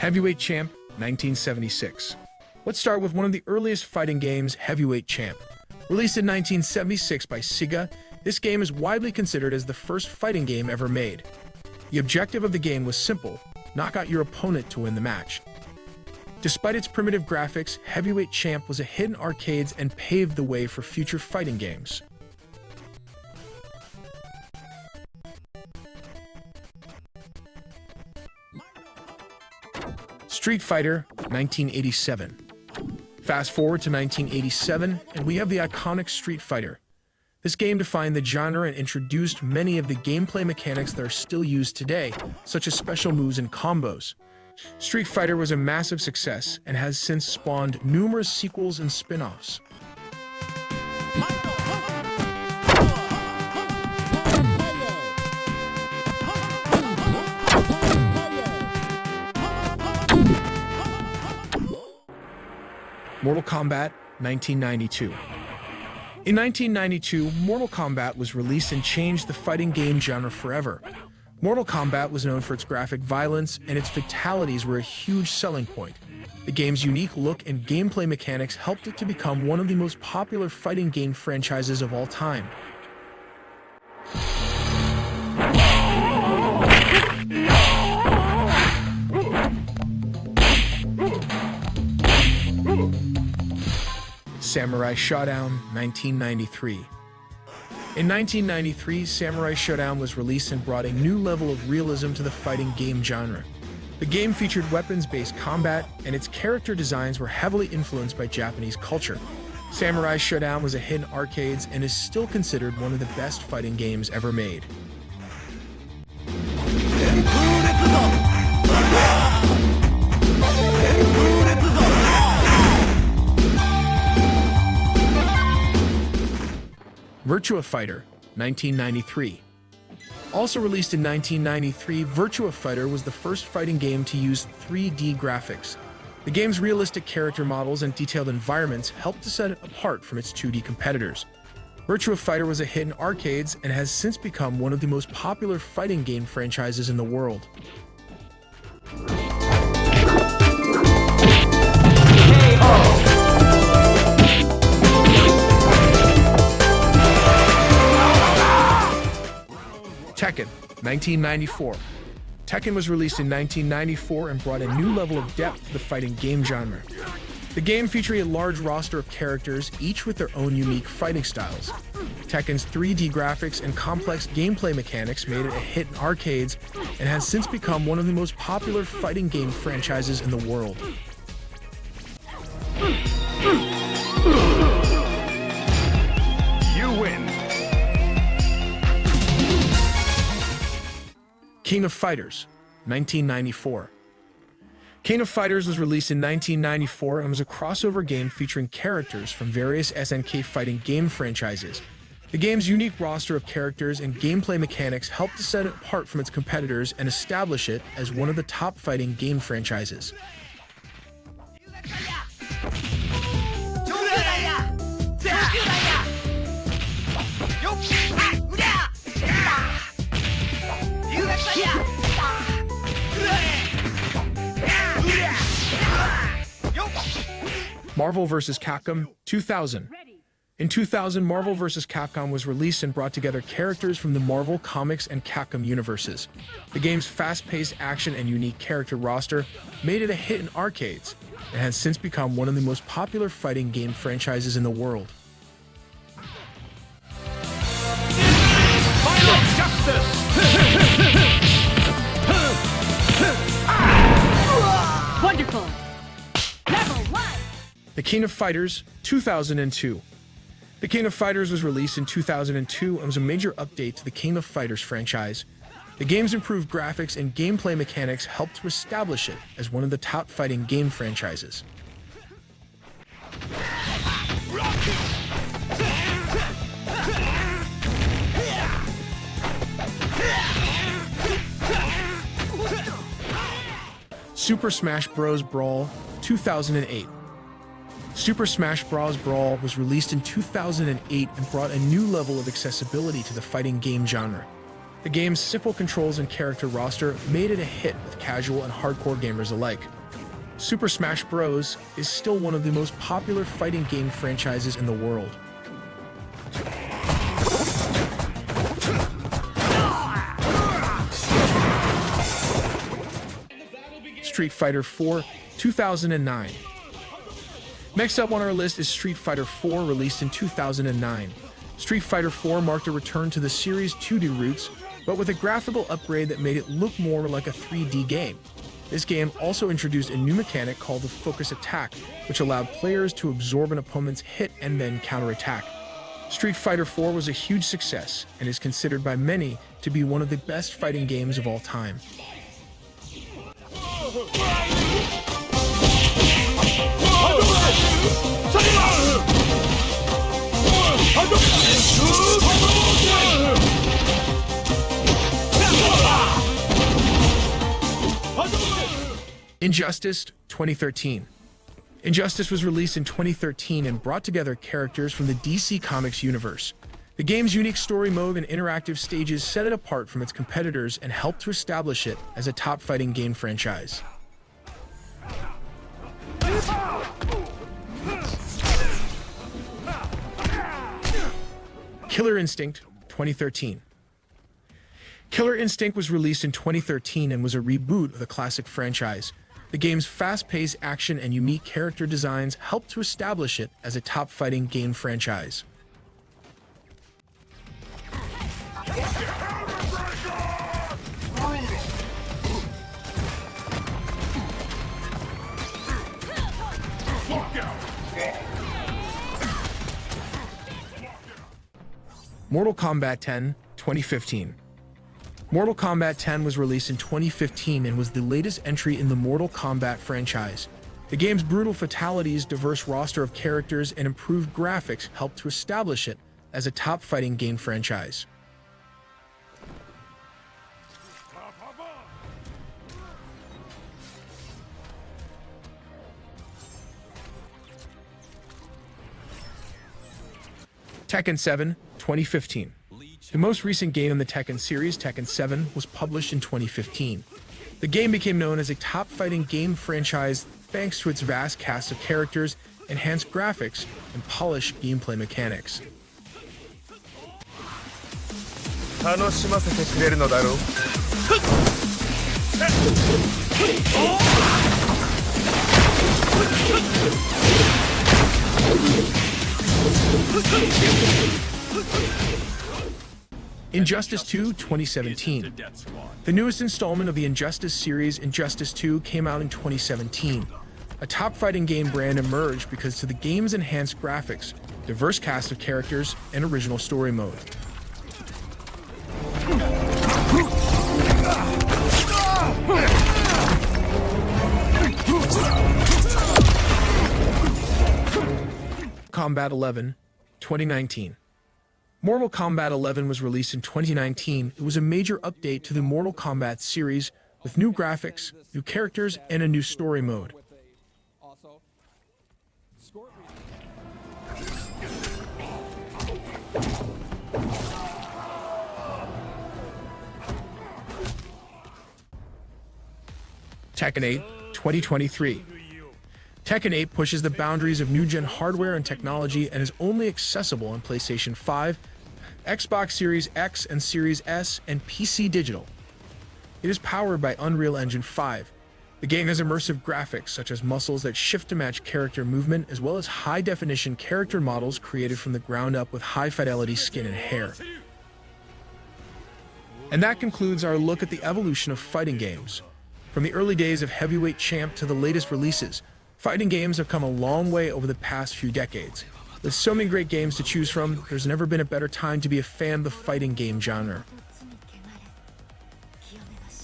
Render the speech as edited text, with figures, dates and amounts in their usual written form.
Heavyweight Champ, 1976. Let's start with one of the earliest fighting games, Heavyweight Champ. Released in 1976 by Sega, this game is widely considered as the first fighting game ever made. The objective of the game was simple: knock out your opponent to win the match. Despite its primitive graphics, Heavyweight Champ was a hit in arcades and paved the way for future fighting games. Street Fighter, 1987. Fast forward to 1987, and we have the iconic Street Fighter. This game defined the genre and introduced many of the gameplay mechanics that are still used today, such as special moves and combos. Street Fighter was a massive success and has since spawned numerous sequels and spin-offs. Mortal Kombat, 1992. In 1992, Mortal Kombat was released and changed the fighting game genre forever. Mortal Kombat was known for its graphic violence, and its fatalities were a huge selling point. The game's unique look and gameplay mechanics helped it to become one of the most popular fighting game franchises of all time. Samurai Shodown, 1993. In 1993, Samurai Shodown was released and brought a new level of realism to the fighting game genre. The game featured weapons-based combat, and its character designs were heavily influenced by Japanese culture. Samurai Shodown was a hit in arcades and is still considered one of the best fighting games ever made. Virtua Fighter, 1993. Also released in 1993, Virtua Fighter was the first fighting game to use 3D graphics. The game's realistic character models and detailed environments helped to set it apart from its 2D competitors. Virtua Fighter was a hit in arcades and has since become one of the most popular fighting game franchises in the world. Tekken, 1994. Tekken was released in 1994 and brought a new level of depth to the fighting game genre. The game featured a large roster of characters, each with their own unique fighting styles. Tekken's 3D graphics and complex gameplay mechanics made it a hit in arcades and has since become one of the most popular fighting game franchises in the world. You win. King of Fighters, 1994. King of Fighters was released in 1994 and was a crossover game featuring characters from various SNK fighting game franchises. The game's unique roster of characters and gameplay mechanics helped to set it apart from its competitors and establish it as one of the top fighting game franchises. Marvel vs. Capcom, 2000. In 2000, Marvel vs. Capcom was released and brought together characters from the Marvel Comics and Capcom universes. The game's fast-paced action and unique character roster made it a hit in arcades and has since become one of the most popular fighting game franchises in the world. Wonderful! Level 1! The King of Fighters, 2002. The King of Fighters was released in 2002 and was a major update to the King of Fighters franchise. The game's improved graphics and gameplay mechanics helped to establish it as one of the top fighting game franchises. Super Smash Bros. Brawl, 2008. Super Smash Bros. Brawl was released in 2008 and brought a new level of accessibility to the fighting game genre. The game's simple controls and character roster made it a hit with casual and hardcore gamers alike. Super Smash Bros. Is still one of the most popular fighting game franchises in the world. Street Fighter 4, 2009. Next up on our list is Street Fighter 4, released in 2009. Street Fighter 4 marked a return to the series' 2D roots, but with a graphical upgrade that made it look more like a 3D game. This game also introduced a new mechanic called the focus attack, which allowed players to absorb an opponent's hit and then counterattack. Street Fighter 4 was a huge success and is considered by many to be one of the best fighting games of all time. Injustice 2013. Injustice was released in 2013 and brought together characters from the DC Comics universe. The game's unique story mode and interactive stages set it apart from its competitors and helped to establish it as a top fighting game franchise. Killer Instinct 2013. Killer Instinct was released in 2013 and was a reboot of the classic franchise. The game's fast-paced action and unique character designs helped to establish it as a top fighting game franchise. Mortal Kombat 10, 2015. Mortal Kombat 10 was released in 2015 and was the latest entry in the Mortal Kombat franchise. The game's brutal fatalities, diverse roster of characters, and improved graphics helped to establish it as a top fighting game franchise. Tekken 7, 2015. The most recent game in the Tekken series, Tekken 7, was published in 2015. The game became known as a top fighting game franchise thanks to its vast cast of characters, enhanced graphics, and polished gameplay mechanics. Injustice 2, 2017. The newest installment of the Injustice series, Injustice 2, came out in 2017. A top fighting game brand emerged because of the game's enhanced graphics, diverse cast of characters, and original story mode. Kombat 11, 2019. Mortal Kombat 11 was released in 2019. It was a major update to the Mortal Kombat series with new graphics, new characters, and a new story mode. Tekken 8, 2023. Tekken 8 pushes the boundaries of new-gen hardware and technology and is only accessible on PlayStation 5, Xbox Series X and Series S, and PC Digital. It is powered by Unreal Engine 5. The game has immersive graphics such as muscles that shift to match character movement, as well as high-definition character models created from the ground up with high-fidelity skin and hair. And that concludes our look at the evolution of fighting games. From the early days of Heavyweight Champ to the latest releases, fighting games have come a long way over the past few decades. With so many great games to choose from, there's never been a better time to be a fan of the fighting game genre.